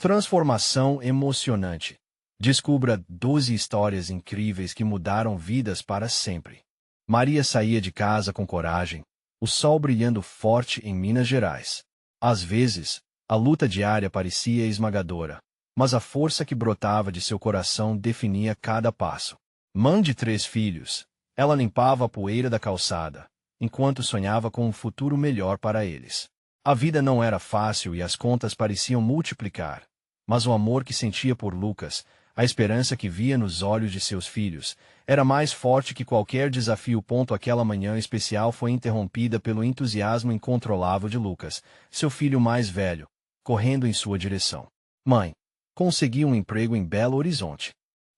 Transformação emocionante. Descubra 12 histórias incríveis que mudaram vidas para sempre. Maria saía de casa com coragem, o sol brilhando forte em Minas Gerais. Às vezes, a luta diária parecia esmagadora, mas a força que brotava de seu coração definia cada passo. Mãe de 3 filhos, ela limpava a poeira da calçada, enquanto sonhava com um futuro melhor para eles. A vida não era fácil e as contas pareciam multiplicar, mas o amor que sentia por Lucas, a esperança que via nos olhos de seus filhos, era mais forte que qualquer desafio. Aquela manhã especial foi interrompida pelo entusiasmo incontrolável de Lucas, seu filho mais velho, correndo em sua direção. Mãe, consegui um emprego em Belo Horizonte.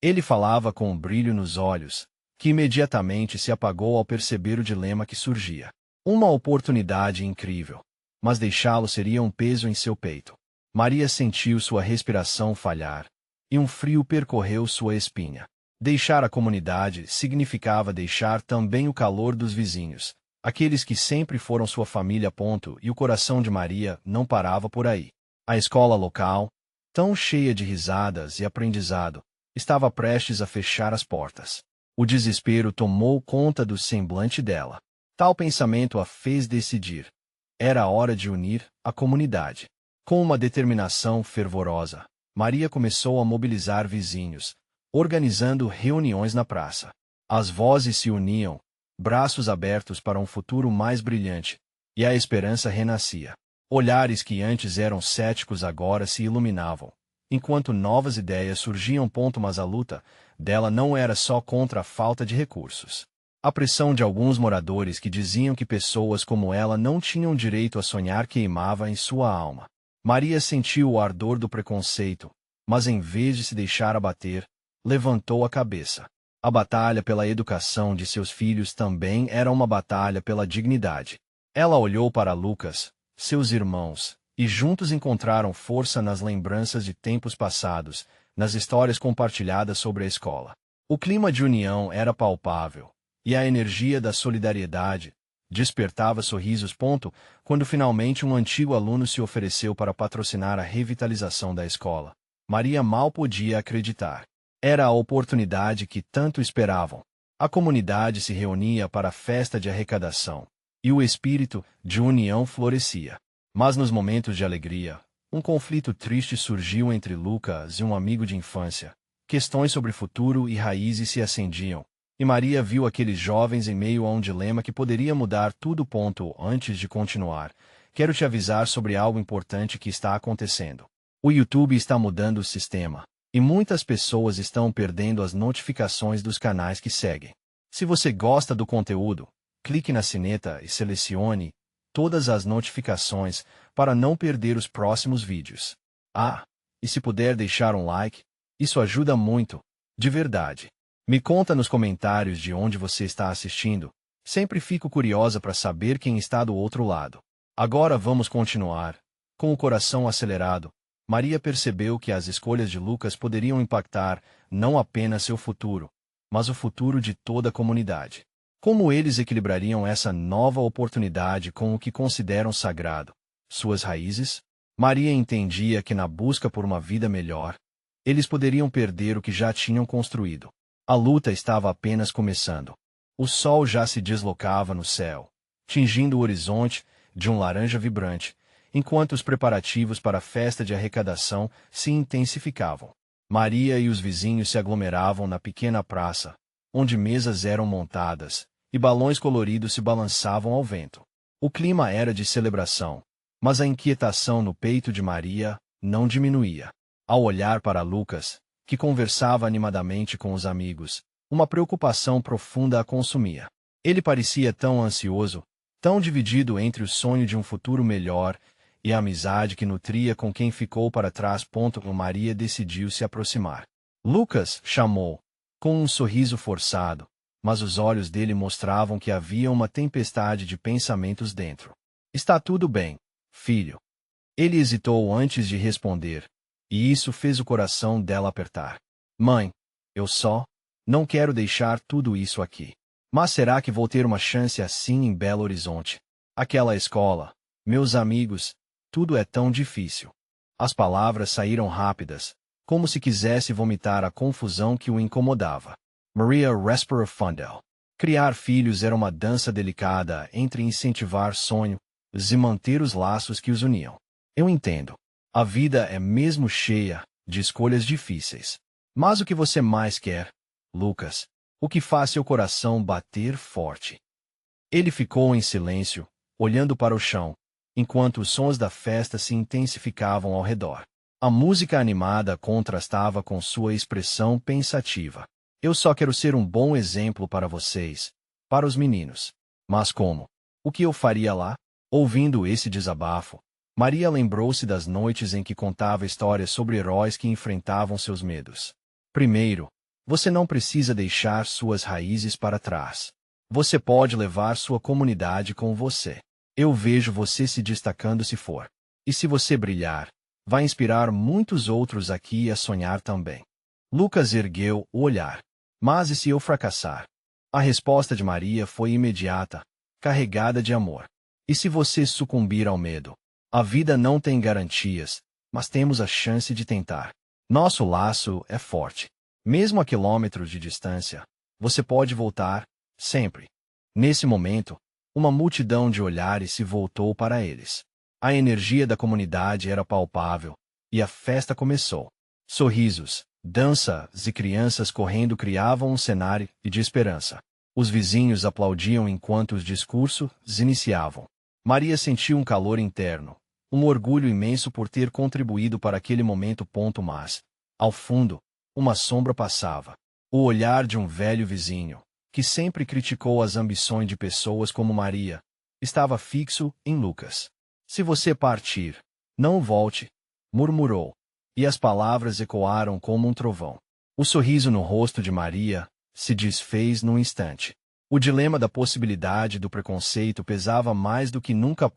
Ele falava com um brilho nos olhos, que imediatamente se apagou ao perceber o dilema que surgia. Uma oportunidade incrível, mas deixá-lo seria um peso em seu peito. Maria sentiu sua respiração falhar, e um frio percorreu sua espinha. Deixar a comunidade significava deixar também o calor dos vizinhos, aqueles que sempre foram sua família. E o coração de Maria não parava por aí. A escola local, tão cheia de risadas e aprendizado, estava prestes a fechar as portas. O desespero tomou conta do semblante dela. Tal pensamento a fez decidir. Era hora de unir a comunidade. Com uma determinação fervorosa, Maria começou a mobilizar vizinhos, organizando reuniões na praça. As vozes se uniam, braços abertos para um futuro mais brilhante, e a esperança renascia. Olhares que antes eram céticos agora se iluminavam, enquanto novas ideias surgiam. Mas a luta dela não era só contra a falta de recursos. A pressão de alguns moradores que diziam que pessoas como ela não tinham direito a sonhar queimava em sua alma. Maria sentiu o ardor do preconceito, mas em vez de se deixar abater, levantou a cabeça. A batalha pela educação de seus filhos também era uma batalha pela dignidade. Ela olhou para Lucas, seus irmãos, e juntos encontraram força nas lembranças de tempos passados, nas histórias compartilhadas sobre a escola. O clima de união era palpável, e a energia da solidariedade despertava sorrisos. Quando finalmente um antigo aluno se ofereceu para patrocinar a revitalização da escola, Maria mal podia acreditar. Era a oportunidade que tanto esperavam. A comunidade se reunia para a festa de arrecadação, e o espírito de união florescia. Mas nos momentos de alegria, um conflito triste surgiu entre Lucas e um amigo de infância. Questões sobre futuro e raízes se acendiam, e Maria viu aqueles jovens em meio a um dilema que poderia mudar tudo. Antes de continuar, quero te avisar sobre algo importante que está acontecendo. O YouTube está mudando o sistema, e muitas pessoas estão perdendo as notificações dos canais que seguem. Se você gosta do conteúdo, clique na sineta e selecione todas as notificações para não perder os próximos vídeos. E se puder deixar um like, isso ajuda muito, de verdade. Me conta nos comentários de onde você está assistindo. Sempre fico curiosa para saber quem está do outro lado. Agora vamos continuar. Com o coração acelerado, Maria percebeu que as escolhas de Lucas poderiam impactar não apenas seu futuro, mas o futuro de toda a comunidade. Como eles equilibrariam essa nova oportunidade com o que consideram sagrado? Suas raízes? Maria entendia que na busca por uma vida melhor, eles poderiam perder o que já tinham construído. A luta estava apenas começando. O sol já se deslocava no céu, tingindo o horizonte de um laranja vibrante, enquanto os preparativos para a festa de arrecadação se intensificavam. Maria e os vizinhos se aglomeravam na pequena praça, onde mesas eram montadas, e balões coloridos se balançavam ao vento. O clima era de celebração, mas a inquietação no peito de Maria não diminuía. Ao olhar para Lucas, que conversava animadamente com os amigos, uma preocupação profunda a consumia. Ele parecia tão ansioso, tão dividido entre o sonho de um futuro melhor e a amizade que nutria com quem ficou para trás. Maria decidiu se aproximar. Lucas chamou, com um sorriso forçado, mas os olhos dele mostravam que havia uma tempestade de pensamentos dentro. Está tudo bem, filho. Ele hesitou antes de responder, e isso fez o coração dela apertar. Mãe, eu só não quero deixar tudo isso aqui. Mas será que vou ter uma chance assim em Belo Horizonte? Aquela escola, meus amigos, tudo é tão difícil. As palavras saíram rápidas, como se quisesse vomitar a confusão que o incomodava. Maria respirou fundo. Criar filhos era uma dança delicada entre incentivar sonhos e manter os laços que os uniam. Eu entendo. A vida é mesmo cheia de escolhas difíceis. Mas o que você mais quer, Lucas? O que faz seu coração bater forte? Ele ficou em silêncio, olhando para o chão, enquanto os sons da festa se intensificavam ao redor. A música animada contrastava com sua expressão pensativa. Eu só quero ser um bom exemplo para vocês, para os meninos. Mas como? O que eu faria lá? Ouvindo esse desabafo, Maria lembrou-se das noites em que contava histórias sobre heróis que enfrentavam seus medos. Primeiro, você não precisa deixar suas raízes para trás. Você pode levar sua comunidade com você. Eu vejo você se destacando se for. E se você brilhar, vai inspirar muitos outros aqui a sonhar também. Lucas ergueu o olhar. Mas e se eu fracassar? A resposta de Maria foi imediata, carregada de amor. E se você sucumbir ao medo? A vida não tem garantias, mas temos a chance de tentar. Nosso laço é forte. Mesmo a quilômetros de distância, você pode voltar, sempre. Nesse momento, uma multidão de olhares se voltou para eles. A energia da comunidade era palpável, e a festa começou. Sorrisos, danças e crianças correndo criavam um cenário de esperança. Os vizinhos aplaudiam enquanto os discursos iniciavam. Maria sentiu um calor interno, um orgulho imenso por ter contribuído para aquele momento. Mas, ao fundo, uma sombra passava. O olhar de um velho vizinho, que sempre criticou as ambições de pessoas como Maria, estava fixo em Lucas. Se você partir, não volte, murmurou, e as palavras ecoaram como um trovão. O sorriso no rosto de Maria se desfez num instante. O dilema da possibilidade do preconceito pesava mais do que nunca.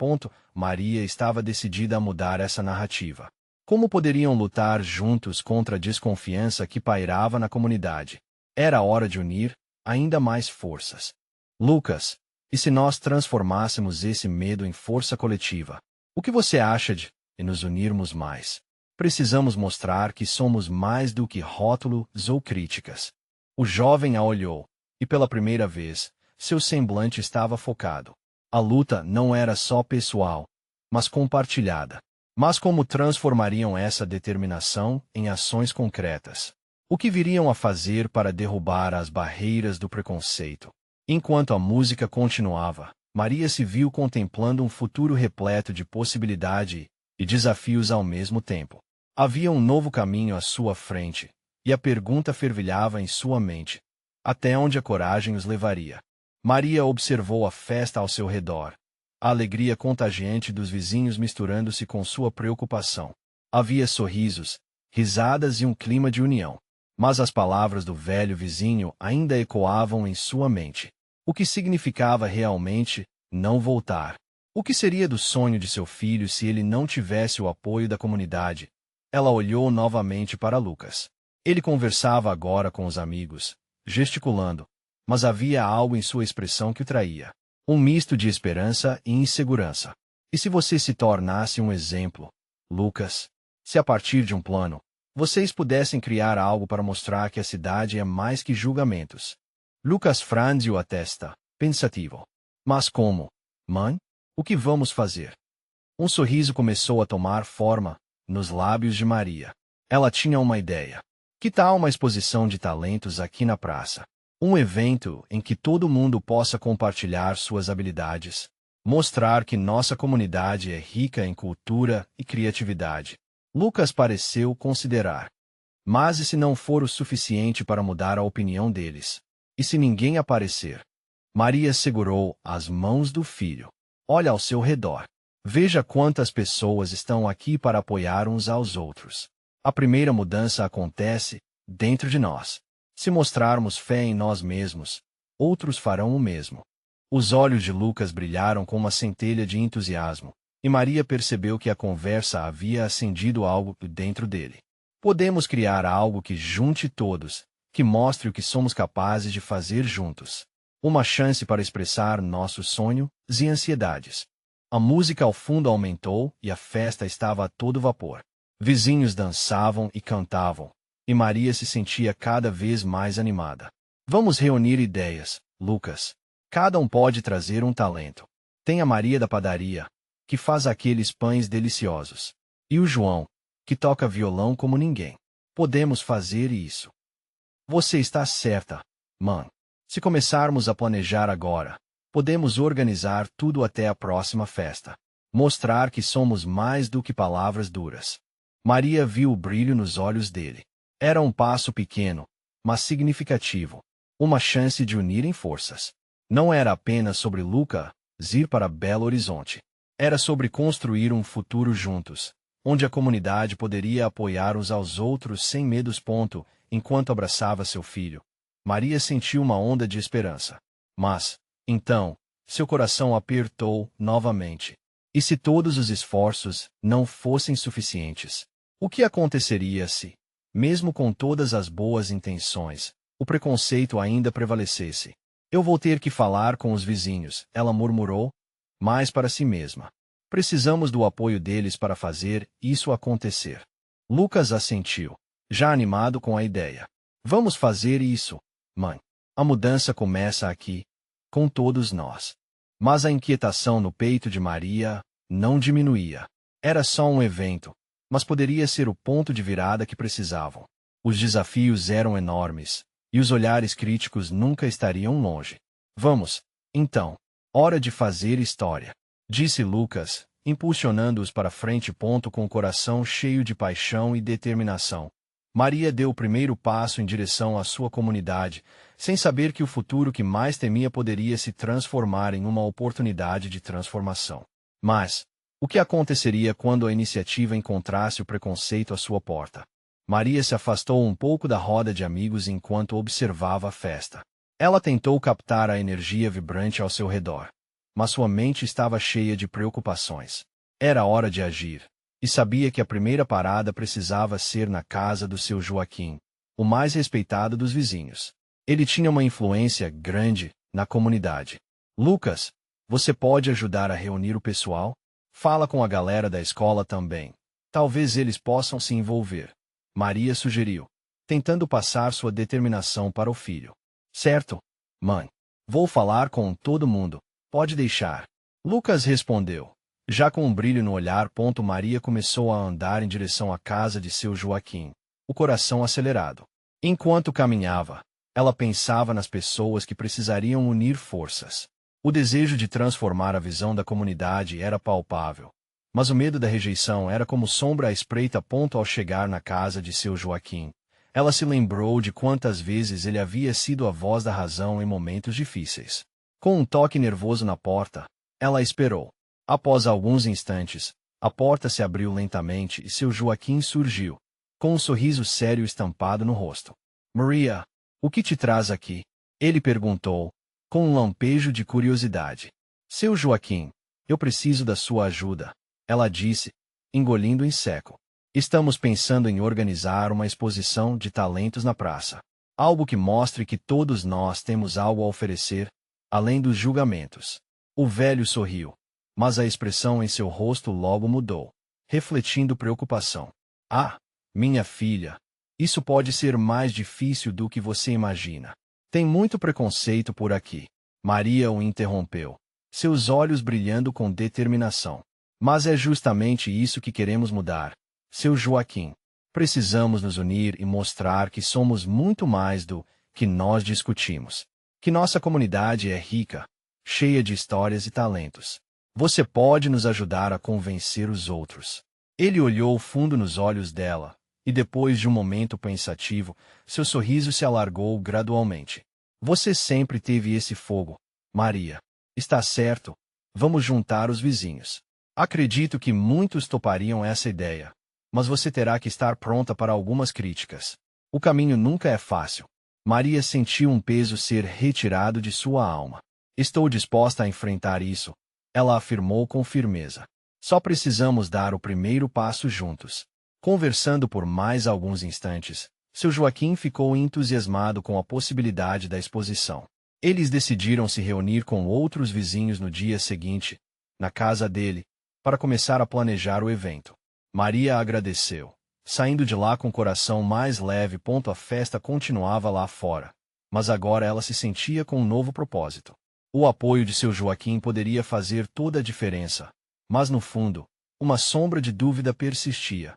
Maria estava decidida a mudar essa narrativa. Como poderiam lutar juntos contra a desconfiança que pairava na comunidade? Era hora de unir ainda mais forças. Lucas, e se nós transformássemos esse medo em força coletiva? O que você acha de nos unirmos mais? Precisamos mostrar que somos mais do que rótulos ou críticas. O jovem a olhou, e pela primeira vez, seu semblante estava focado. A luta não era só pessoal, mas compartilhada. Mas como transformariam essa determinação em ações concretas? O que viriam a fazer para derrubar as barreiras do preconceito? Enquanto a música continuava, Maria se viu contemplando um futuro repleto de possibilidade e desafios ao mesmo tempo. Havia um novo caminho à sua frente, e a pergunta fervilhava em sua mente. Até onde a coragem os levaria? Maria observou a festa ao seu redor, a alegria contagiante dos vizinhos misturando-se com sua preocupação. Havia sorrisos, risadas e um clima de união. Mas as palavras do velho vizinho ainda ecoavam em sua mente. O que significava realmente não voltar? O que seria do sonho de seu filho se ele não tivesse o apoio da comunidade? Ela olhou novamente para Lucas. Ele conversava agora com os amigos, gesticulando, mas havia algo em sua expressão que o traía. Um misto de esperança e insegurança. E se você se tornasse um exemplo, Lucas? Se a partir de um plano, vocês pudessem criar algo para mostrar que a cidade é mais que julgamentos? Lucas franziu a testa, pensativo. Mas como? Mãe? O que vamos fazer? Um sorriso começou a tomar forma nos lábios de Maria. Ela tinha uma ideia. Que tal uma exposição de talentos aqui na praça? Um evento em que todo mundo possa compartilhar suas habilidades. Mostrar que nossa comunidade é rica em cultura e criatividade. Lucas pareceu considerar. Mas e se não for o suficiente para mudar a opinião deles? E se ninguém aparecer? Maria segurou as mãos do filho. Olha ao seu redor. Veja quantas pessoas estão aqui para apoiar uns aos outros. A primeira mudança acontece dentro de nós. Se mostrarmos fé em nós mesmos, outros farão o mesmo. Os olhos de Lucas brilharam com uma centelha de entusiasmo, e Maria percebeu que a conversa havia acendido algo dentro dele. Podemos criar algo que junte todos, que mostre o que somos capazes de fazer juntos. Uma chance para expressar nossos sonhos e ansiedades. A música ao fundo aumentou e a festa estava a todo vapor. Vizinhos dançavam e cantavam, e Maria se sentia cada vez mais animada. Vamos reunir ideias, Lucas. Cada um pode trazer um talento. Tem a Maria da padaria, que faz aqueles pães deliciosos. E o João, que toca violão como ninguém. Podemos fazer isso. Você está certa, mãe. Se começarmos a planejar agora, podemos organizar tudo até a próxima festa. Mostrar que somos mais do que palavras duras. Maria viu o brilho nos olhos dele. Era um passo pequeno, mas significativo. Uma chance de unirem forças. Não era apenas sobre Lucas ir para Belo Horizonte. Era sobre construir um futuro juntos, onde a comunidade poderia apoiar uns aos outros sem medos. Enquanto abraçava seu filho, Maria sentiu uma onda de esperança. Mas, então, seu coração apertou novamente. E se todos os esforços não fossem suficientes? O que aconteceria se, mesmo com todas as boas intenções, o preconceito ainda prevalecesse? Eu vou ter que falar com os vizinhos, ela murmurou, mas para si mesma. Precisamos do apoio deles para fazer isso acontecer. Lucas assentiu, já animado com a ideia. Vamos fazer isso, mãe. A mudança começa aqui, com todos nós. Mas a inquietação no peito de Maria não diminuía. Era só um evento, mas poderia ser o ponto de virada que precisavam. Os desafios eram enormes, e os olhares críticos nunca estariam longe. Vamos, então, hora de fazer história, disse Lucas, impulsionando-os para frente. Com o coração cheio de paixão e determinação. Maria deu o primeiro passo em direção à sua comunidade, sem saber que o futuro que mais temia poderia se transformar em uma oportunidade de transformação. Mas, o que aconteceria quando a iniciativa encontrasse o preconceito à sua porta? Maria se afastou um pouco da roda de amigos enquanto observava a festa. Ela tentou captar a energia vibrante ao seu redor, mas sua mente estava cheia de preocupações. Era hora de agir. E sabia que a primeira parada precisava ser na casa do seu Joaquim, o mais respeitado dos vizinhos. Ele tinha uma influência grande na comunidade. Lucas, você pode ajudar a reunir o pessoal? Fala com a galera da escola também. Talvez eles possam se envolver. Maria sugeriu, tentando passar sua determinação para o filho. Certo, mãe. Vou falar com todo mundo. Pode deixar. Lucas respondeu. Já com um brilho no olhar. Maria começou a andar em direção à casa de seu Joaquim, o coração acelerado. Enquanto caminhava, ela pensava nas pessoas que precisariam unir forças. O desejo de transformar a visão da comunidade era palpável, mas o medo da rejeição era como sombra à espreita. Ao chegar na casa de seu Joaquim, ela se lembrou de quantas vezes ele havia sido a voz da razão em momentos difíceis. Com um toque nervoso na porta, ela esperou. Após alguns instantes, a porta se abriu lentamente e seu Joaquim surgiu, com um sorriso sério estampado no rosto. Maria, o que te traz aqui? Ele perguntou, com um lampejo de curiosidade. Seu Joaquim, eu preciso da sua ajuda, ela disse, engolindo em seco. Estamos pensando em organizar uma exposição de talentos na praça. Algo que mostre que todos nós temos algo a oferecer, além dos julgamentos. O velho sorriu, mas a expressão em seu rosto logo mudou, refletindo preocupação. Ah, minha filha, isso pode ser mais difícil do que você imagina. Tem muito preconceito por aqui. Maria o interrompeu, seus olhos brilhando com determinação. Mas é justamente isso que queremos mudar, seu Joaquim. Precisamos nos unir e mostrar que somos muito mais do que nós discutimos. Que nossa comunidade é rica, cheia de histórias e talentos. Você pode nos ajudar a convencer os outros. Ele olhou fundo nos olhos dela, e depois de um momento pensativo, seu sorriso se alargou gradualmente. Você sempre teve esse fogo, Maria. Está certo. Vamos juntar os vizinhos. Acredito que muitos topariam essa ideia, mas você terá que estar pronta para algumas críticas. O caminho nunca é fácil. Maria sentiu um peso ser retirado de sua alma. Estou disposta a enfrentar isso, ela afirmou com firmeza. Só precisamos dar o primeiro passo juntos. Conversando por mais alguns instantes, seu Joaquim ficou entusiasmado com a possibilidade da exposição. Eles decidiram se reunir com outros vizinhos no dia seguinte, na casa dele, para começar a planejar o evento. Maria agradeceu, saindo de lá com o coração mais leve. A festa continuava lá fora, mas agora ela se sentia com um novo propósito. O apoio de seu Joaquim poderia fazer toda a diferença, mas no fundo, uma sombra de dúvida persistia.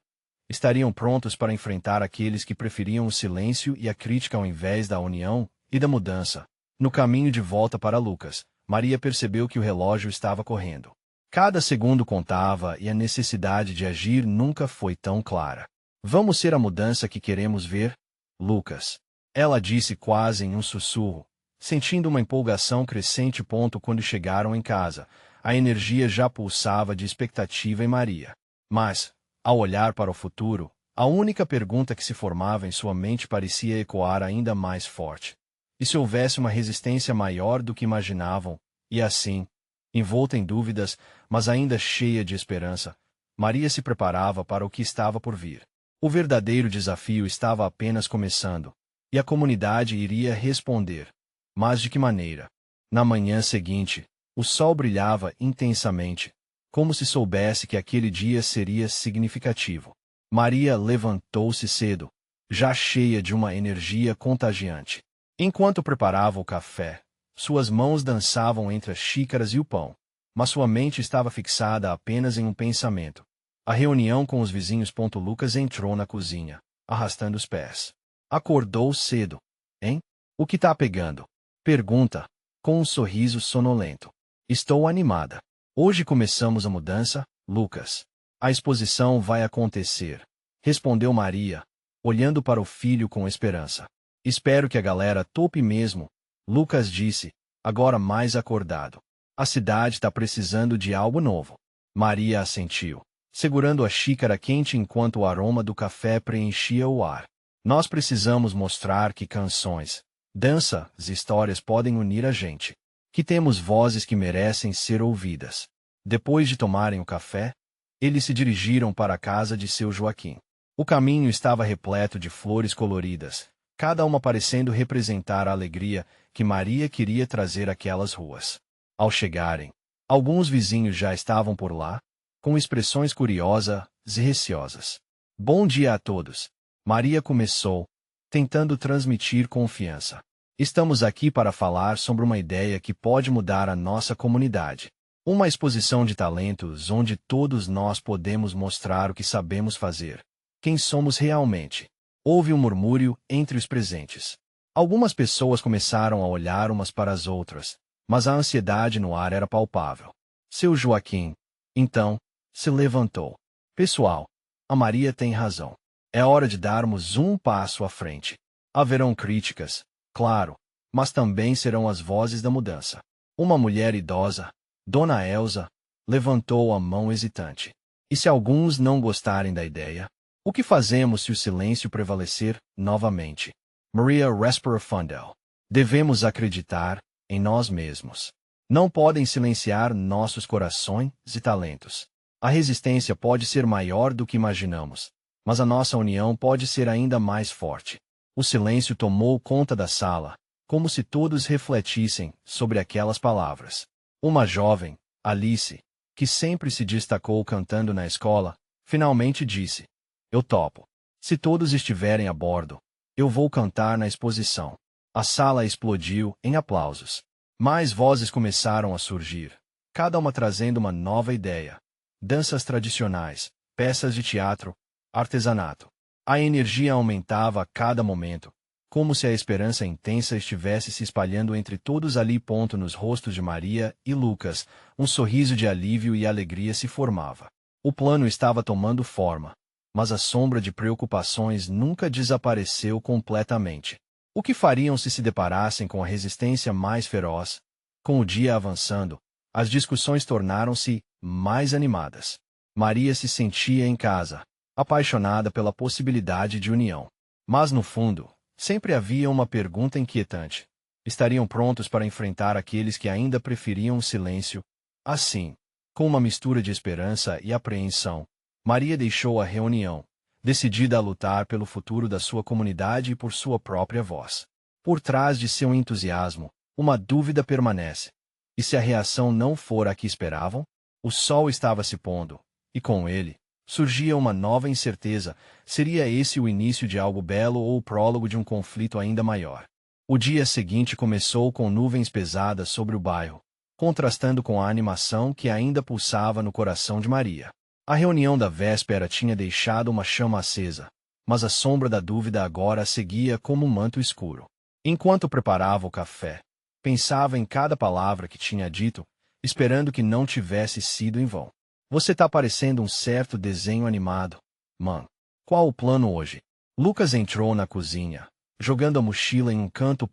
Estariam prontos para enfrentar aqueles que preferiam o silêncio e a crítica ao invés da união e da mudança? No caminho de volta para Lucas, Maria percebeu que o relógio estava correndo. Cada segundo contava e a necessidade de agir nunca foi tão clara. Vamos ser a mudança que queremos ver, Lucas? Ela disse quase em um sussurro, sentindo uma empolgação crescente. Quando chegaram em casa, a energia já pulsava de expectativa em Maria. Mas, ao olhar para o futuro, a única pergunta que se formava em sua mente parecia ecoar ainda mais forte. E se houvesse uma resistência maior do que imaginavam? E assim, envolta em dúvidas, mas ainda cheia de esperança, Maria se preparava para o que estava por vir. O verdadeiro desafio estava apenas começando, e a comunidade iria responder. Mas de que maneira? Na manhã seguinte, o sol brilhava intensamente, como se soubesse que aquele dia seria significativo. Maria levantou-se cedo, já cheia de uma energia contagiante. Enquanto preparava o café, suas mãos dançavam entre as xícaras e o pão, mas sua mente estava fixada apenas em um pensamento. A reunião com os vizinhos. Lucas entrou na cozinha, arrastando os pés. Acordou cedo, hein? O que tá pegando? Pergunta, com um sorriso sonolento. Estou animada. Hoje começamos a mudança, Lucas. A exposição vai acontecer, respondeu Maria, olhando para o filho com esperança. Espero que a galera tope mesmo, Lucas disse, agora mais acordado. A cidade está precisando de algo novo. Maria assentiu, segurando a xícara quente enquanto o aroma do café preenchia o ar. Nós precisamos mostrar que canções, danças e histórias podem unir a gente. Que temos vozes que merecem ser ouvidas. Depois de tomarem o café, eles se dirigiram para a casa de seu Joaquim. O caminho estava repleto de flores coloridas, cada uma parecendo representar a alegria que Maria queria trazer àquelas ruas. Ao chegarem, alguns vizinhos já estavam por lá, com expressões curiosas e receosas. Bom dia a todos. Maria começou, tentando transmitir confiança. Estamos aqui para falar sobre uma ideia que pode mudar a nossa comunidade. Uma exposição de talentos onde todos nós podemos mostrar o que sabemos fazer. Quem somos realmente. Houve um murmúrio entre os presentes. Algumas pessoas começaram a olhar umas para as outras, mas a ansiedade no ar era palpável. Seu Joaquim, então, se levantou. Pessoal, a Maria tem razão. É hora de darmos um passo à frente. Haverão críticas, claro, mas também serão as vozes da mudança. Uma mulher idosa, Dona Elsa, levantou a mão hesitante. E se alguns não gostarem da ideia? O que fazemos se o silêncio prevalecer novamente? Maria respirou fundo. Devemos acreditar em nós mesmos. Não podem silenciar nossos corações e talentos. A resistência pode ser maior do que imaginamos, mas a nossa união pode ser ainda mais forte. O silêncio tomou conta da sala, como se todos refletissem sobre aquelas palavras. Uma jovem, Alice, que sempre se destacou cantando na escola, finalmente disse: Eu topo. Se todos estiverem a bordo, eu vou cantar na exposição. A sala explodiu em aplausos. Mais vozes começaram a surgir, cada uma trazendo uma nova ideia. Danças tradicionais, peças de teatro, artesanato. A energia aumentava a cada momento, como se a esperança intensa estivesse se espalhando entre todos ali. Nos rostos de Maria e Lucas, um sorriso de alívio e alegria se formava. O plano estava tomando forma, mas a sombra de preocupações nunca desapareceu completamente. O que fariam se deparassem com a resistência mais feroz? Com o dia avançando, as discussões tornaram-se mais animadas. Maria se sentia em casa, apaixonada pela possibilidade de união. Mas no fundo, sempre havia uma pergunta inquietante. Estariam prontos para enfrentar aqueles que ainda preferiam o silêncio? Assim, com uma mistura de esperança e apreensão, Maria deixou a reunião, decidida a lutar pelo futuro da sua comunidade e por sua própria voz. Por trás de seu entusiasmo, uma dúvida permanece. E se a reação não for a que esperavam? O sol estava se pondo, e com ele, Surgia uma nova incerteza. Seria esse o início de algo belo ou o prólogo de um conflito ainda maior? O dia seguinte começou com nuvens pesadas sobre o bairro, contrastando com a animação que ainda pulsava no coração de Maria. A reunião da véspera tinha deixado uma chama acesa, mas a sombra da dúvida agora a seguia como um manto escuro. Enquanto preparava o café, pensava em cada palavra que tinha dito, esperando que não tivesse sido em vão. Você tá parecendo um certo desenho animado, mãe. Qual o plano hoje? Lucas entrou na cozinha, jogando a mochila em um canto.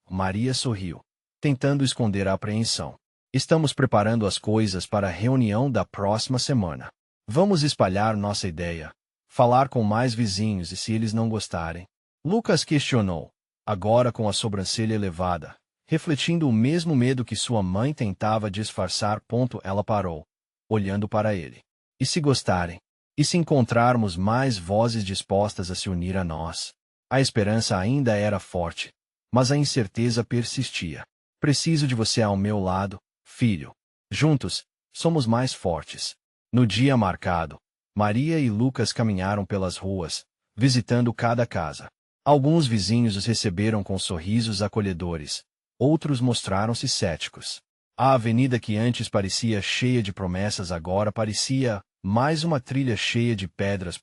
Maria sorriu, tentando esconder a apreensão. Estamos preparando as coisas para a reunião da próxima semana. Vamos espalhar nossa ideia, falar com mais vizinhos e se eles não gostarem. Lucas questionou, agora com a sobrancelha elevada, refletindo o mesmo medo que sua mãe tentava disfarçar. Ela parou, olhando para ele. E se gostarem? E se encontrarmos mais vozes dispostas a se unir a nós? A esperança ainda era forte, mas a incerteza persistia. Preciso de você ao meu lado, filho. Juntos, somos mais fortes. No dia marcado, Maria e Lucas caminharam pelas ruas, visitando cada casa. Alguns vizinhos os receberam com sorrisos acolhedores, outros mostraram-se céticos. A avenida que antes parecia cheia de promessas agora parecia mais uma trilha cheia de pedras.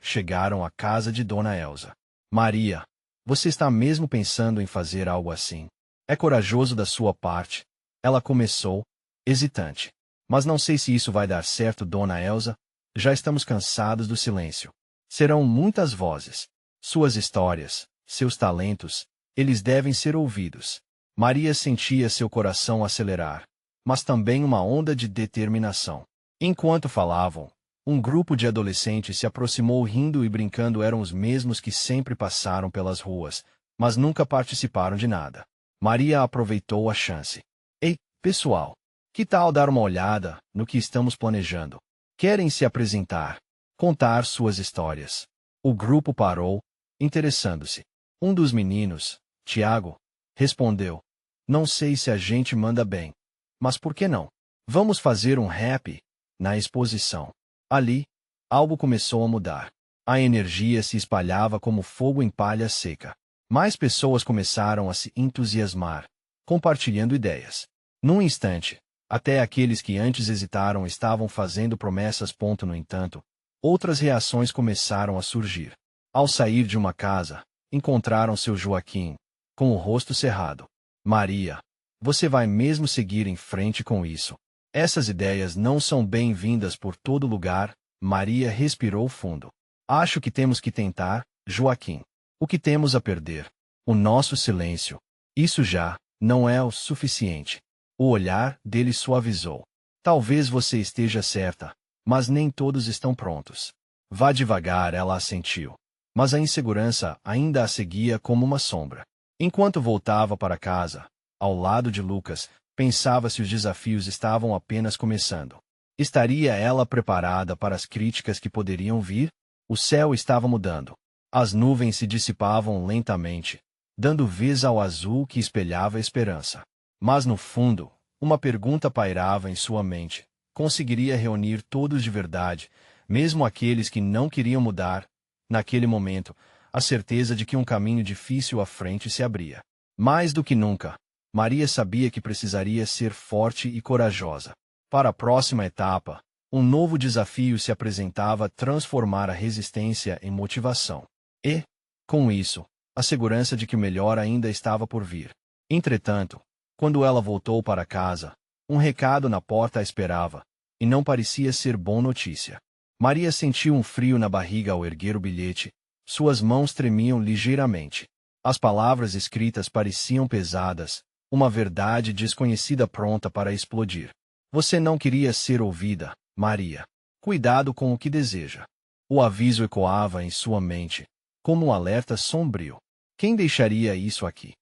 Chegaram à casa de Dona Elsa. Maria, você está mesmo pensando em fazer algo assim? É corajoso da sua parte. Ela começou, hesitante. Mas não sei se isso vai dar certo, Dona Elsa. Já estamos cansados do silêncio. Serão muitas vozes. Suas histórias, seus talentos, eles devem ser ouvidos. Maria sentia seu coração acelerar, mas também uma onda de determinação. Enquanto falavam, um grupo de adolescentes se aproximou rindo e brincando. Eram os mesmos que sempre passaram pelas ruas, mas nunca participaram de nada. Maria aproveitou a chance. Ei, pessoal! Que tal dar uma olhada no que estamos planejando? Querem se apresentar, contar suas histórias? O grupo parou, interessando-se. Um dos meninos, Tiago, respondeu: não sei se a gente manda bem, mas por que não? Vamos fazer um rap na exposição. Ali, algo começou a mudar. A energia se espalhava como fogo em palha seca. Mais pessoas começaram a se entusiasmar, compartilhando ideias. Num instante, até aqueles que antes hesitaram estavam fazendo promessas. No entanto, outras reações começaram a surgir. Ao sair de uma casa, encontraram seu Joaquim, com o rosto cerrado. Maria, você vai mesmo seguir em frente com isso? Essas ideias não são bem-vindas por todo lugar. Maria respirou fundo. Acho que temos que tentar, Joaquim. O que temos a perder? O nosso silêncio. Isso já não é o suficiente. O olhar dele suavizou. Talvez você esteja certa, mas nem todos estão prontos. Vá devagar, ela assentiu. Mas a insegurança ainda a seguia como uma sombra. Enquanto voltava para casa, ao lado de Lucas, pensava se os desafios estavam apenas começando. Estaria ela preparada para as críticas que poderiam vir? O céu estava mudando. As nuvens se dissipavam lentamente, dando vez ao azul que espelhava a esperança. Mas no fundo, uma pergunta pairava em sua mente. Conseguiria reunir todos de verdade, mesmo aqueles que não queriam mudar? Naquele momento, a certeza de que um caminho difícil à frente se abria. Mais do que nunca, Maria sabia que precisaria ser forte e corajosa. Para a próxima etapa, um novo desafio se apresentava: transformar a resistência em motivação. E, com isso, a segurança de que o melhor ainda estava por vir. Entretanto, quando ela voltou para casa, um recado na porta a esperava, e não parecia ser boa notícia. Maria sentiu um frio na barriga ao erguer o bilhete. Suas mãos tremiam ligeiramente. As palavras escritas pareciam pesadas, uma verdade desconhecida pronta para explodir. Você não queria ser ouvida, Maria. Cuidado com o que deseja. O aviso ecoava em sua mente, como um alerta sombrio. Quem deixaria isso aqui?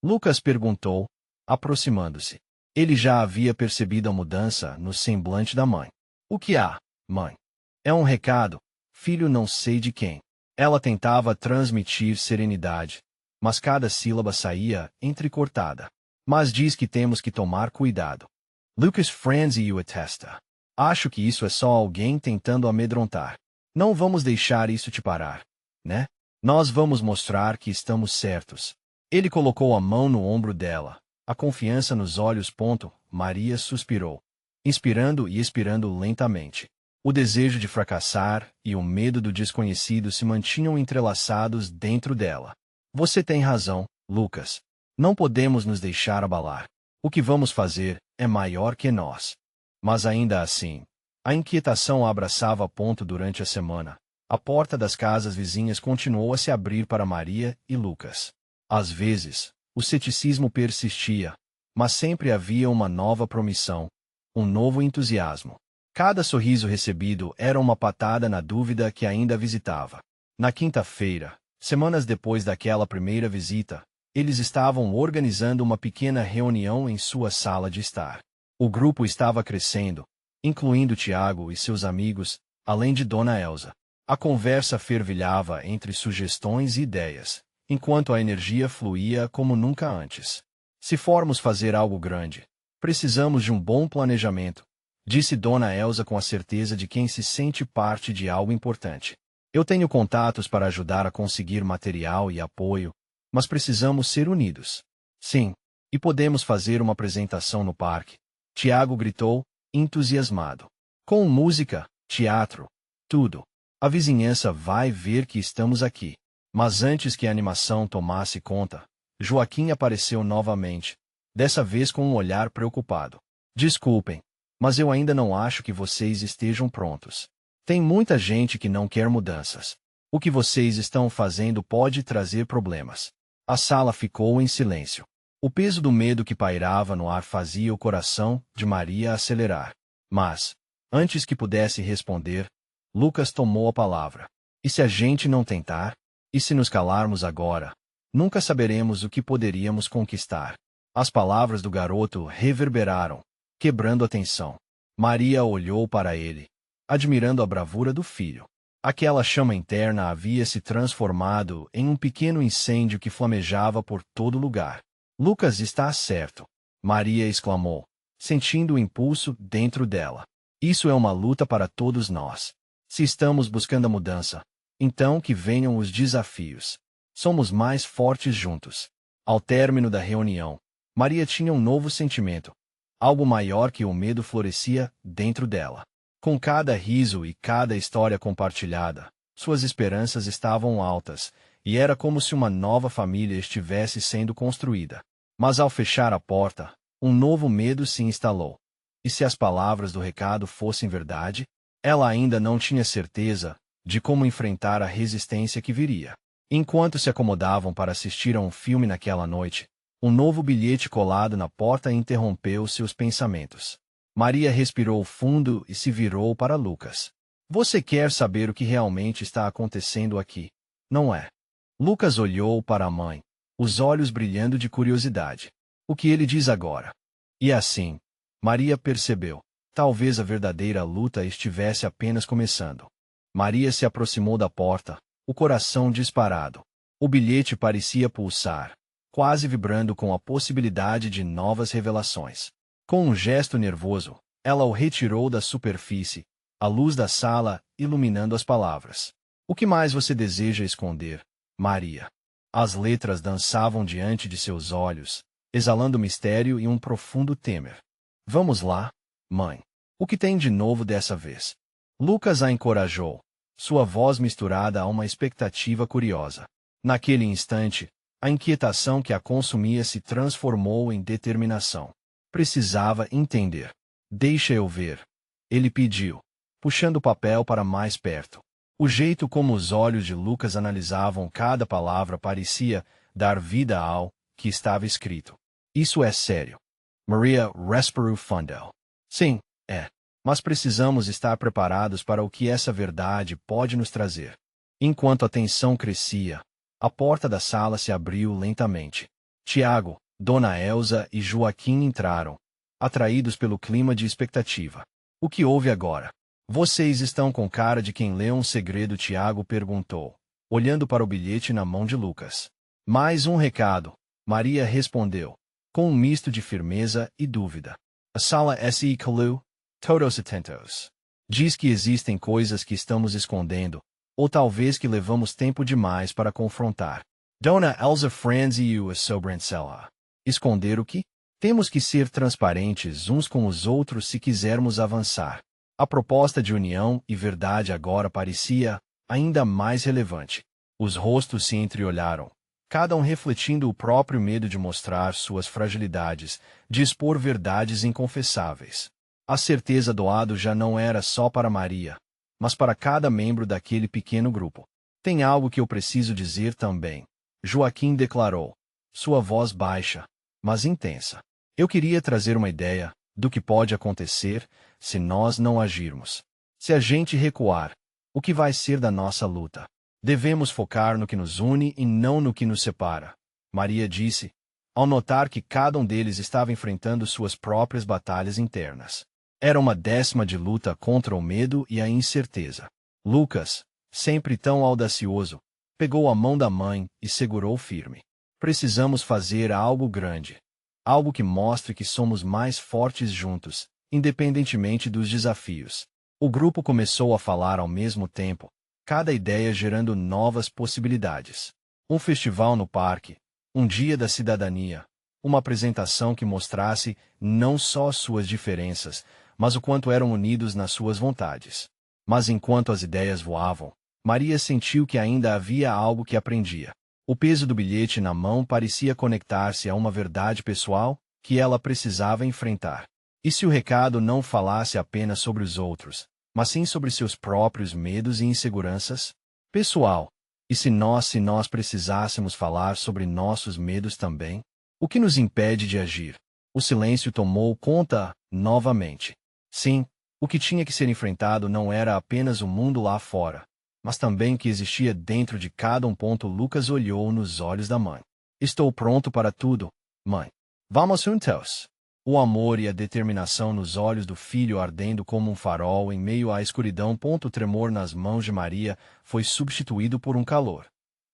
Lucas perguntou, aproximando-se. Ele já havia percebido a mudança no semblante da mãe. O que há, mãe? É um recado, filho, não sei de quem. Ela tentava transmitir serenidade, mas cada sílaba saía entrecortada. Mas diz que temos que tomar cuidado. Lucas franziu a testa. Acho que isso é só alguém tentando amedrontar. Não vamos deixar isso te parar, né? Nós vamos mostrar que estamos certos. Ele colocou a mão no ombro dela, a confiança nos olhos. Maria suspirou, inspirando e expirando lentamente. O desejo de fracassar e o medo do desconhecido se mantinham entrelaçados dentro dela. Você tem razão, Lucas. Não podemos nos deixar abalar. O que vamos fazer é maior que nós. Mas ainda assim, a inquietação a abraçava. Durante a semana, a porta das casas vizinhas continuou a se abrir para Maria e Lucas. Às vezes, o ceticismo persistia, mas sempre havia uma nova promissão, um novo entusiasmo. Cada sorriso recebido era uma patada na dúvida que ainda a visitava. Na quinta-feira, semanas depois daquela primeira visita, eles estavam organizando uma pequena reunião em sua sala de estar. O grupo estava crescendo, incluindo Tiago e seus amigos, além de Dona Elsa. A conversa fervilhava entre sugestões e ideias, enquanto a energia fluía como nunca antes. Se formos fazer algo grande, precisamos de um bom planejamento, disse Dona Elsa com a certeza de quem se sente parte de algo importante. Eu tenho contatos para ajudar a conseguir material e apoio, mas precisamos ser unidos. Sim, e podemos fazer uma apresentação no parque. Tiago gritou, entusiasmado. Com música, teatro, tudo. A vizinhança vai ver que estamos aqui. Mas antes que a animação tomasse conta, Joaquim apareceu novamente, dessa vez com um olhar preocupado. Desculpem, mas eu ainda não acho que vocês estejam prontos. Tem muita gente que não quer mudanças. O que vocês estão fazendo pode trazer problemas. A sala ficou em silêncio. O peso do medo que pairava no ar fazia o coração de Maria acelerar. Mas, antes que pudesse responder, Lucas tomou a palavra. E se a gente não tentar? E se nos calarmos agora? Nunca saberemos o que poderíamos conquistar. As palavras do garoto reverberaram, quebrando a tensão. Maria olhou para ele, admirando a bravura do filho. Aquela chama interna havia se transformado em um pequeno incêndio que flamejava por todo lugar. Lucas está certo, Maria exclamou, sentindo o impulso dentro dela. Isso é uma luta para todos nós. Se estamos buscando a mudança, então que venham os desafios. Somos mais fortes juntos. Ao término da reunião, Maria tinha um novo sentimento. Algo maior que o medo florescia dentro dela. Com cada riso e cada história compartilhada, suas esperanças estavam altas, e era como se uma nova família estivesse sendo construída. Mas ao fechar a porta, um novo medo se instalou. E se as palavras do recado fossem verdade? Ela ainda não tinha certeza de como enfrentar a resistência que viria. Enquanto se acomodavam para assistir a um filme naquela noite, um novo bilhete colado na porta interrompeu seus pensamentos. Maria respirou fundo e se virou para Lucas. Você quer saber o que realmente está acontecendo aqui, não é? Lucas olhou para a mãe, os olhos brilhando de curiosidade. O que ele diz agora? E assim, Maria percebeu. Talvez a verdadeira luta estivesse apenas começando. Maria se aproximou da porta, o coração disparado. O bilhete parecia pulsar, quase vibrando com a possibilidade de novas revelações. Com um gesto nervoso, ela o retirou da superfície, a luz da sala iluminando as palavras. O que mais você deseja esconder, Maria? As letras dançavam diante de seus olhos, exalando mistério e um profundo temer. Vamos lá, mãe. O que tem de novo dessa vez? Lucas a encorajou, sua voz misturada a uma expectativa curiosa. Naquele instante, a inquietação que a consumia se transformou em determinação. Precisava entender. Deixa eu ver. Ele pediu, puxando o papel para mais perto. O jeito como os olhos de Lucas analisavam cada palavra parecia dar vida ao que estava escrito. Isso é sério. Maria respirou fundo. Sim, é. Mas precisamos estar preparados para o que essa verdade pode nos trazer. Enquanto a tensão crescia, a porta da sala se abriu lentamente. Tiago, Dona Elsa e Joaquim entraram, atraídos pelo clima de expectativa. O que houve agora? Vocês estão com cara de quem lê um segredo, Tiago perguntou, olhando para o bilhete na mão de Lucas. Mais um recado, Maria respondeu, com um misto de firmeza e dúvida. A sala se calou, Todos atentos. Diz que existem coisas que estamos escondendo, ou talvez que levamos tempo demais para confrontar. Dona Elsa franziu a sobrancelha. Esconder o que? Temos que ser transparentes uns com os outros se quisermos avançar. A proposta de união e verdade agora parecia ainda mais relevante. Os rostos se entreolharam, cada um refletindo o próprio medo de mostrar suas fragilidades, de expor verdades inconfessáveis. A certeza do lado já não era só para Maria, mas para cada membro daquele pequeno grupo. Tem algo que eu preciso dizer também, Joaquim declarou, sua voz baixa, mas intensa. Eu queria trazer uma ideia do que pode acontecer se nós não agirmos. Se a gente recuar, o que vai ser da nossa luta? Devemos focar no que nos une e não no que nos separa, Maria disse, ao notar que cada um deles estava enfrentando suas próprias batalhas internas. Era uma décima de luta contra o medo e a incerteza. Lucas, sempre tão audacioso, pegou a mão da mãe e segurou firme. Precisamos fazer algo grande. Algo que mostre que somos mais fortes juntos, independentemente dos desafios. O grupo começou a falar ao mesmo tempo, cada ideia gerando novas possibilidades. Um festival no parque, um dia da cidadania, uma apresentação que mostrasse não só suas diferenças, mas o quanto eram unidos nas suas vontades. Mas enquanto as ideias voavam, Maria sentiu que ainda havia algo que aprendia. O peso do bilhete na mão parecia conectar-se a uma verdade pessoal que ela precisava enfrentar. E se o recado não falasse apenas sobre os outros, mas sim sobre seus próprios medos e inseguranças? Pessoal, e se nós precisássemos falar sobre nossos medos também? O que nos impede de agir? O silêncio tomou conta novamente. Sim, o que tinha que ser enfrentado não era apenas o mundo lá fora, mas também o que existia dentro de cada um. Lucas olhou nos olhos da mãe. Estou pronto para tudo, mãe. Vamos juntos. O amor e a determinação nos olhos do filho ardendo como um farol em meio à escuridão. O tremor nas mãos de Maria foi substituído por um calor.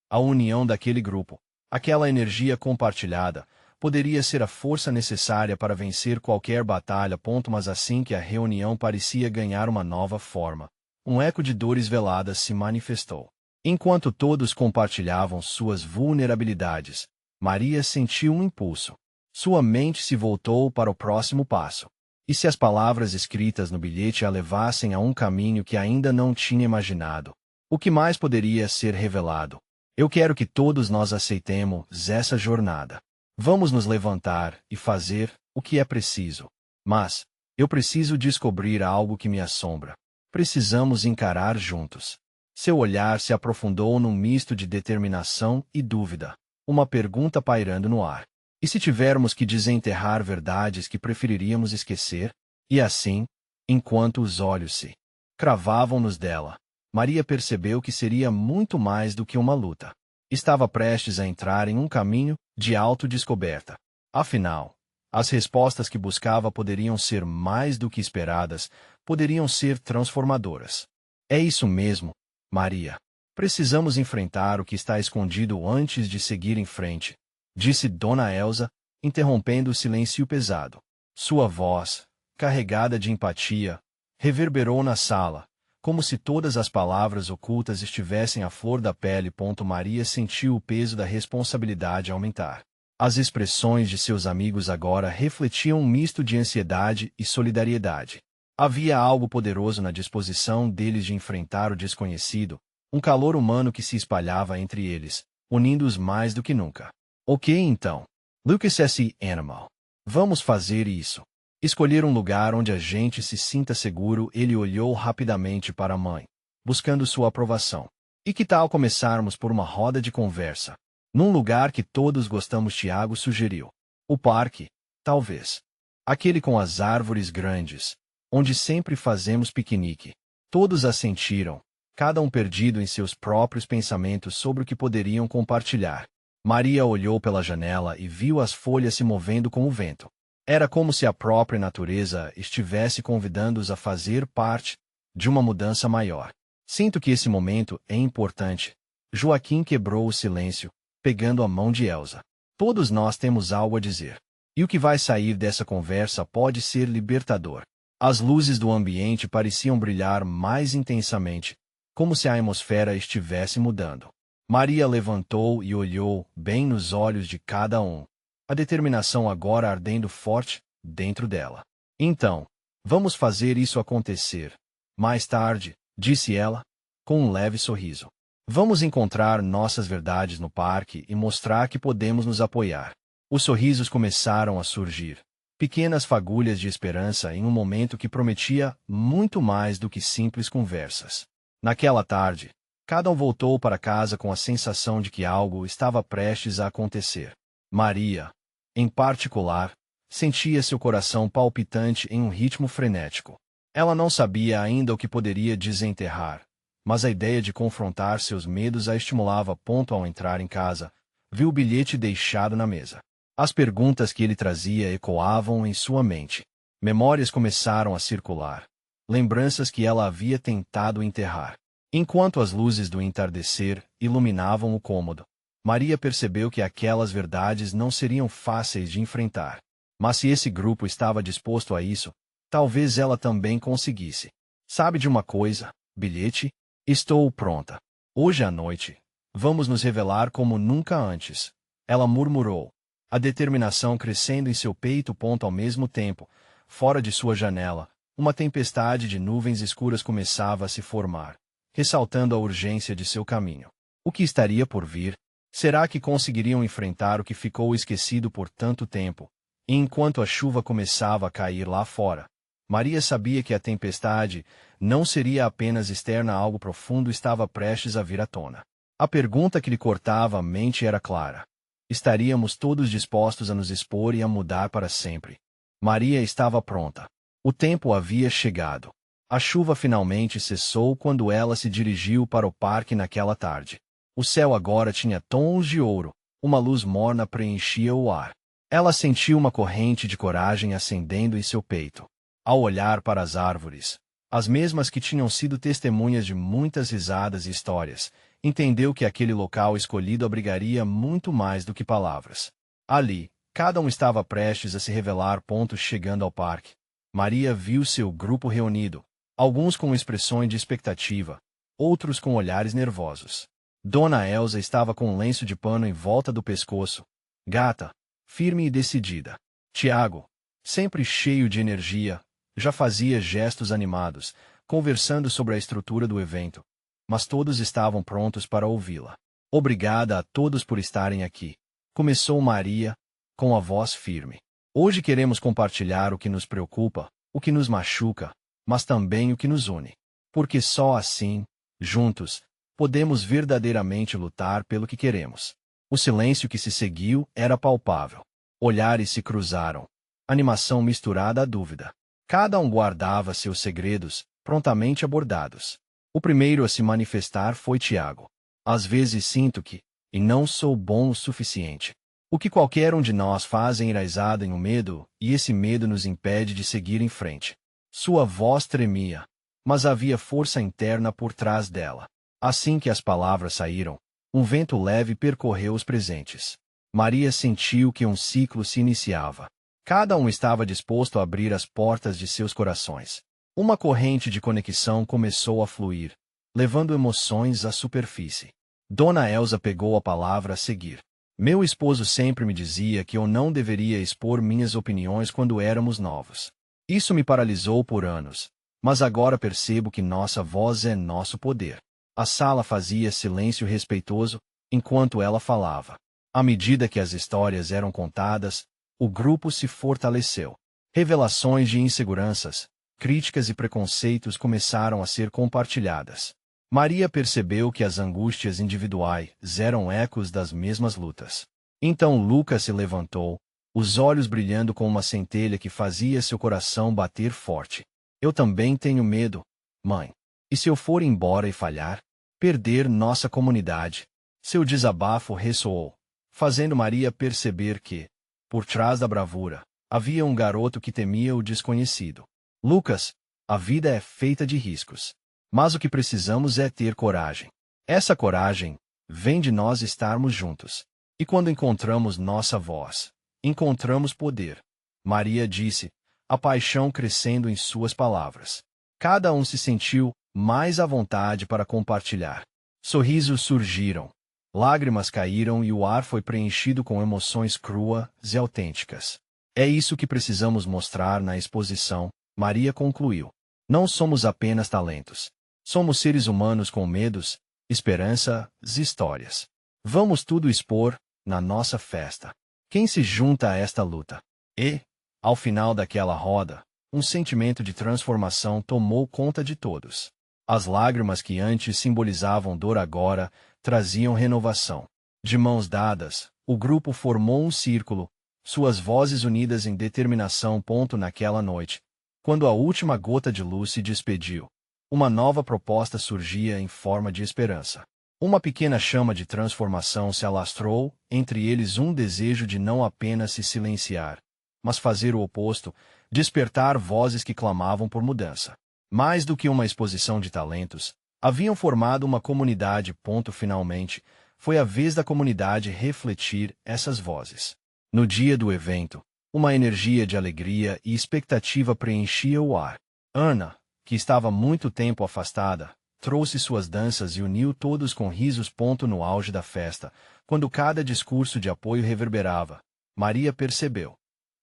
A união daquele grupo, aquela energia compartilhada, poderia ser a força necessária para vencer qualquer batalha. Mas assim que a reunião parecia ganhar uma nova forma, um eco de dores veladas se manifestou. Enquanto todos compartilhavam suas vulnerabilidades, Maria sentiu um impulso. Sua mente se voltou para o próximo passo. E se as palavras escritas no bilhete a levassem a um caminho que ainda não tinha imaginado? O que mais poderia ser revelado? Eu quero que todos nós aceitemos essa jornada. Vamos nos levantar e fazer o que é preciso. Mas eu preciso descobrir algo que me assombra. Precisamos encarar juntos. Seu olhar se aprofundou num misto de determinação e dúvida, uma pergunta pairando no ar. E se tivermos que desenterrar verdades que preferiríamos esquecer? E assim, enquanto os olhos se cravavam nos dela, Maria percebeu que seria muito mais do que uma luta. Estava prestes a entrar em um caminho de autodescoberta. Afinal, as respostas que buscava poderiam ser mais do que esperadas, poderiam ser transformadoras. É isso mesmo, Maria. Precisamos enfrentar o que está escondido antes de seguir em frente, disse Dona Elsa, interrompendo o silêncio pesado. Sua voz, carregada de empatia, reverberou na sala, como se todas as palavras ocultas estivessem à flor da pele. Maria sentiu o peso da responsabilidade aumentar. As expressões de seus amigos agora refletiam um misto de ansiedade e solidariedade. Havia algo poderoso na disposição deles de enfrentar o desconhecido, um calor humano que se espalhava entre eles, unindo-os mais do que nunca. Ok, então. Lucas S. Animal. Vamos fazer isso. Escolher um lugar onde a gente se sinta seguro. Ele olhou rapidamente para a mãe, buscando sua aprovação. E que tal começarmos por uma roda de conversa? Num lugar que todos gostamos, Tiago sugeriu. O parque, talvez. Aquele com as árvores grandes, onde sempre fazemos piquenique. Todos assentiram, cada um perdido em seus próprios pensamentos sobre o que poderiam compartilhar. Maria olhou pela janela e viu as folhas se movendo com o vento. Era como se a própria natureza estivesse convidando-os a fazer parte de uma mudança maior. Sinto que esse momento é importante. Joaquim quebrou o silêncio, pegando a mão de Elsa. Todos nós temos algo a dizer. E o que vai sair dessa conversa pode ser libertador. As luzes do ambiente pareciam brilhar mais intensamente, como se a atmosfera estivesse mudando. Maria levantou e olhou bem nos olhos de cada um, a determinação agora ardendo forte dentro dela. Então, vamos fazer isso acontecer. Mais tarde, disse ela, com um leve sorriso. Vamos encontrar nossas verdades no parque e mostrar que podemos nos apoiar. Os sorrisos começaram a surgir. Pequenas fagulhas de esperança em um momento que prometia muito mais do que simples conversas. Naquela tarde, cada um voltou para casa com a sensação de que algo estava prestes a acontecer. Maria, em particular, sentia seu coração palpitante em um ritmo frenético. Ela não sabia ainda o que poderia desenterrar, mas a ideia de confrontar seus medos a estimulava. Ao entrar em casa, viu o bilhete deixado na mesa. As perguntas que ele trazia ecoavam em sua mente. Memórias começaram a circular. Lembranças que ela havia tentado enterrar. Enquanto as luzes do entardecer iluminavam o cômodo, Maria percebeu que aquelas verdades não seriam fáceis de enfrentar. Mas se esse grupo estava disposto a isso, talvez ela também conseguisse. Sabe de uma coisa, bilhete? Estou pronta. Hoje à noite, vamos nos revelar como nunca antes. Ela murmurou, a determinação crescendo em seu peito. Ao mesmo tempo, fora de sua janela, uma tempestade de nuvens escuras começava a se formar, ressaltando a urgência de seu caminho. O que estaria por vir? Será que conseguiriam enfrentar o que ficou esquecido por tanto tempo? E enquanto a chuva começava a cair lá fora, Maria sabia que a tempestade não seria apenas externa, algo profundo estava prestes a vir à tona. A pergunta que lhe cortava a mente era clara. Estaríamos todos dispostos a nos expor e a mudar para sempre? Maria estava pronta. O tempo havia chegado. A chuva finalmente cessou quando ela se dirigiu para o parque naquela tarde. O céu agora tinha tons de ouro, uma luz morna preenchia o ar. Ela sentiu uma corrente de coragem ascendendo em seu peito. Ao olhar para as árvores, as mesmas que tinham sido testemunhas de muitas risadas e histórias, entendeu que aquele local escolhido abrigaria muito mais do que palavras. Ali, cada um estava prestes a se revelar. Chegando ao parque, Maria viu seu grupo reunido, alguns com expressões de expectativa, outros com olhares nervosos. Dona Elsa estava com um lenço de pano em volta do pescoço. Gata, firme e decidida. Tiago, sempre cheio de energia, já fazia gestos animados, conversando sobre a estrutura do evento. Mas todos estavam prontos para ouvi-la. Obrigada a todos por estarem aqui. Começou Maria, com a voz firme. Hoje queremos compartilhar o que nos preocupa, o que nos machuca, mas também o que nos une. Porque só assim, juntos, podemos verdadeiramente lutar pelo que queremos. O silêncio que se seguiu era palpável. Olhares se cruzaram. Animação misturada à dúvida. Cada um guardava seus segredos, prontamente abordados. O primeiro a se manifestar foi Tiago. Às vezes sinto que, e não sou bom o suficiente. O que qualquer um de nós faz é enraizado em um medo, e esse medo nos impede de seguir em frente. Sua voz tremia, mas havia força interna por trás dela. Assim que as palavras saíram, um vento leve percorreu os presentes. Maria sentiu que um ciclo se iniciava. Cada um estava disposto a abrir as portas de seus corações. Uma corrente de conexão começou a fluir, levando emoções à superfície. Dona Elsa pegou a palavra a seguir. Meu esposo sempre me dizia que eu não deveria expor minhas opiniões quando éramos novos. Isso me paralisou por anos, mas agora percebo que nossa voz é nosso poder. A sala fazia silêncio respeitoso, enquanto ela falava. À medida que as histórias eram contadas, o grupo se fortaleceu. Revelações de inseguranças, críticas e preconceitos começaram a ser compartilhadas. Maria percebeu que as angústias individuais eram ecos das mesmas lutas. Então Lucas se levantou, os olhos brilhando com uma centelha que fazia seu coração bater forte. Eu também tenho medo, mãe. E se eu for embora e falhar? Perder nossa comunidade? Seu desabafo ressoou, fazendo Maria perceber que, por trás da bravura, havia um garoto que temia o desconhecido. Lucas, a vida é feita de riscos. Mas o que precisamos é ter coragem. Essa coragem vem de nós estarmos juntos. E quando encontramos nossa voz, encontramos poder. Maria disse, a paixão crescendo em suas palavras. Cada um se sentiu mais à vontade para compartilhar. Sorrisos surgiram, lágrimas caíram e o ar foi preenchido com emoções cruas e autênticas. É isso que precisamos mostrar na exposição, Maria concluiu. Não somos apenas talentos. Somos seres humanos com medos, esperanças e histórias. Vamos tudo expor na nossa festa. Quem se junta a esta luta? E, ao final daquela roda, um sentimento de transformação tomou conta de todos. As lágrimas que antes simbolizavam dor agora traziam renovação. De mãos dadas, o grupo formou um círculo, suas vozes unidas em determinação. Naquela noite, quando a última gota de luz se despediu, uma nova proposta surgia em forma de esperança. Uma pequena chama de transformação se alastrou, entre eles um desejo de não apenas se silenciar, mas fazer o oposto, despertar vozes que clamavam por mudança. Mais do que uma exposição de talentos, haviam formado uma comunidade. Finalmente, foi a vez da comunidade refletir essas vozes. No dia do evento, uma energia de alegria e expectativa preenchia o ar. Ana, que estava muito tempo afastada, trouxe suas danças e uniu todos com risos. No auge da festa, quando cada discurso de apoio reverberava, Maria percebeu.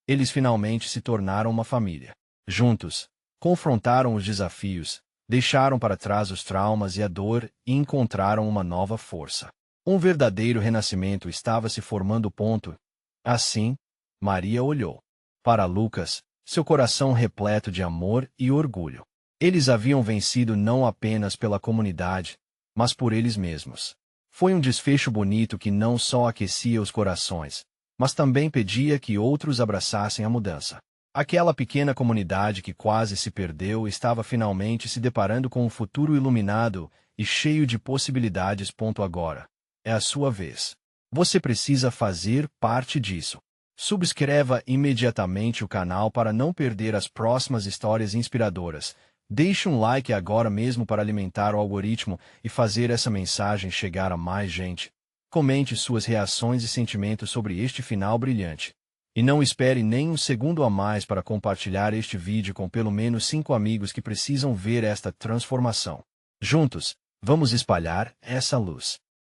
Eles finalmente se tornaram uma família. Juntos, confrontaram os desafios, deixaram para trás os traumas e a dor e encontraram uma nova força. Um verdadeiro renascimento estava se formando. Assim, Maria olhou para Lucas, seu coração repleto de amor e orgulho. Eles haviam vencido não apenas pela comunidade, mas por eles mesmos. Foi um desfecho bonito que não só aquecia os corações, mas também pedia que outros abraçassem a mudança. Aquela pequena comunidade que quase se perdeu estava finalmente se deparando com um futuro iluminado e cheio de possibilidades. Agora é a sua vez. Você precisa fazer parte disso. Subscreva imediatamente o canal para não perder as próximas histórias inspiradoras. Deixe um like agora mesmo para alimentar o algoritmo e fazer essa mensagem chegar a mais gente. Comente suas reações e sentimentos sobre este final brilhante. E não espere nem um segundo a mais para compartilhar este vídeo com pelo menos 5 amigos que precisam ver esta transformação. Juntos, vamos espalhar essa luz.